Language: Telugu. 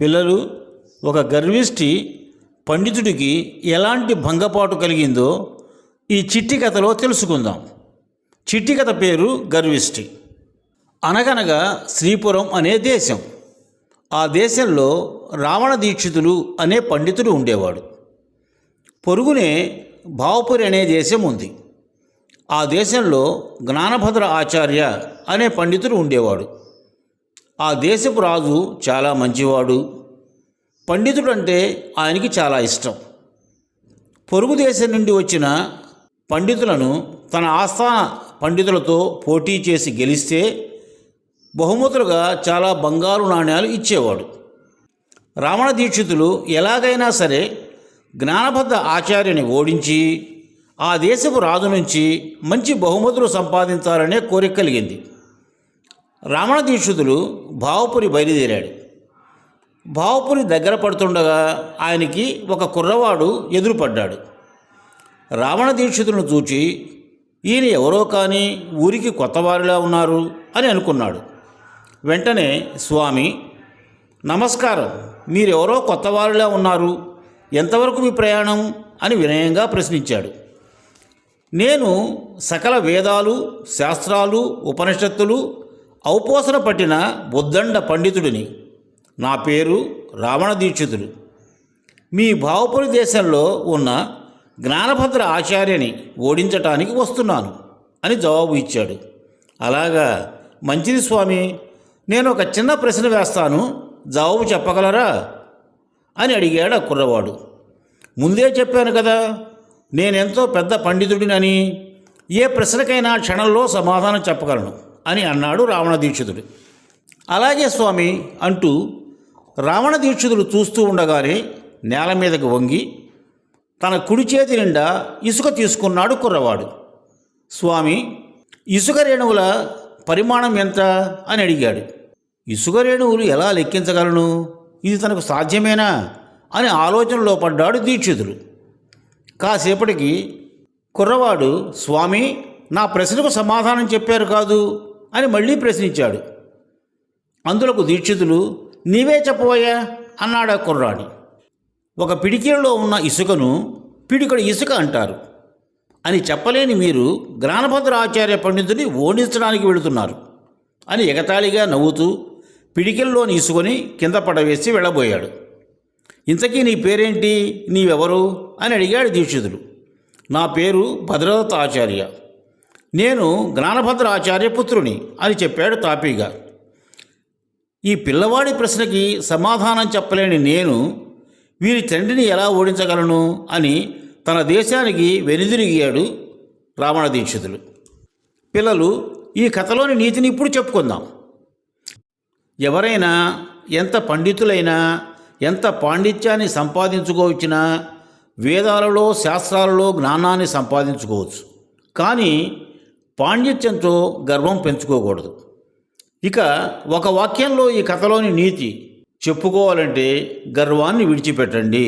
పిల్లలు, ఒక గర్విష్టి పండితుడికి ఎలాంటి భంగపాటు కలిగిందో ఈ చిట్టి కథలో తెలుసుకుందాం. చిట్టి కథ పేరు గర్విష్టి. అనగనగా శ్రీపురం అనే దేశం. ఆ దేశంలో రావణ దీక్షితులు అనే పండితుడు ఉండేవాడు. పొరుగునే భావపురి అనే దేశం ఉంది. ఆ దేశంలో జ్ఞానభద్ర ఆచార్య అనే పండితుడు ఉండేవాడు. ఆ దేశపు రాజు చాలా మంచివాడు. పండితుడు అంటే ఆయనకి చాలా ఇష్టం. పొరుగు దేశం నుండి వచ్చిన పండితులను తన ఆస్థాన పండితులతో పోటీ చేసి గెలిస్తే బహుమతులుగా చాలా బంగారు నాణ్యాలు ఇచ్చేవాడు. రావణ దీక్షితులు ఎలాగైనా సరే జ్ఞానబద్ధ ఆచార్యని ఓడించి ఆ దేశపు రాజు నుంచి మంచి బహుమతులు సంపాదించాలనే కోరిక కలిగింది. రావణ దీక్షితులు భావపురి బయలుదేరాడు. భావపురి దగ్గర పడుతుండగా ఆయనకి ఒక కుర్రవాడు ఎదురుపడ్డాడు. రావణ దీక్షితులను చూచి ఈయన ఎవరో కానీ ఊరికి కొత్తవారిలా ఉన్నారు అని అనుకున్నాడు. వెంటనే, స్వామి నమస్కారం, మీరెవరో కొత్తవారిలా ఉన్నారు, ఎంతవరకు మీ ప్రయాణం అని వినయంగా ప్రశ్నించాడు. నేను సకల వేదాలు, శాస్త్రాలు, ఉపనిషత్తులు ఔపోసన పట్టిన బుద్దండ పండితుడిని. నా పేరు రావణ దీక్షితులు. మీ భావపురి దేశంలో ఉన్న జ్ఞానభద్ర ఆచార్యని ఓడించటానికి వస్తున్నాను అని జవాబు ఇచ్చాడు. అలాగా, మంచిది స్వామి, నేను ఒక చిన్న ప్రశ్న వేస్తాను, జవాబు చెప్పగలరా అని అడిగాడు ఆ కుర్రవాడు. ముందే చెప్పాను కదా, నేనెంతో పెద్ద పండితుడినని, ఏ ప్రశ్నకైనా క్షణంలో సమాధానం చెప్పగలను అని అన్నాడు రావణ దీక్షితుడు. అలాగే స్వామి అంటూ రావణ దీక్షితులు చూస్తూ ఉండగానే నేల మీదకు వంగి తన కుడి చేతి నిండా ఇసుక తీసుకున్నాడు కుర్రవాడు. స్వామి, ఇసుక రేణువుల పరిమాణం ఎంత అని అడిగాడు. ఇసుక రేణువులు ఎలా లెక్కించగలను, ఇది తనకు సాధ్యమేనా అని ఆలోచనలో పడ్డాడు దీక్షితుడు. కాసేపటికి కుర్రవాడు, స్వామి నా ప్రశ్నకు సమాధానం చెప్పారు కాదు అని మళ్ళీ ప్రశ్నించాడు. అందులకు దీక్షితులు, నీవే చెప్పవయ్యా అన్నాడు ఆ కుర్రాడు. ఒక పిడికిలో ఉన్న ఇసుకను పిడికడు ఇసుక అంటారు అని చెప్పలేని మీరు జ్ఞానభద్ర ఆచార్య పండితుడిని ఓడించడానికి వెళుతున్నారు అని ఎగతాళిగా నవ్వుతూ పిడికిల్లోని ఇసుకొని కింద పడవేసి వెళ్ళబోయాడు. ఇంతకీ నీ పేరేంటి, నీవెవరు అని అడిగాడు దీక్షితుడు. నా పేరు భద్రదత్త ఆచార్య, నేను జ్ఞానభద్ర ఆచార్య పుత్రుని అని చెప్పాడు తాపీగా. ఈ పిల్లవాడి ప్రశ్నకి సమాధానం చెప్పలేని నేను వీరి తండ్రిని ఎలా ఓడించగలను అని తన దేశానికి వెనుదిరిగాడు రావణ దీక్షితులు. పిల్లలు, ఈ కథలోని నీతిని ఇప్పుడు చెప్పుకుందాం. ఎవరైనా ఎంత పండితులైనా, ఎంత పాండిత్యాన్ని సంపాదించుకోవచ్చినా, వేదాలలో శాస్త్రాలలో జ్ఞానాన్ని సంపాదించుకోవచ్చు, కానీ పాండిత్యంతో గర్వం పెంచుకోకూడదు. ఇక ఒక వాక్యంలో ఈ కథలోని నీతి చెప్పుకోవాలంటే, గర్వాన్ని విడిచిపెట్టండి.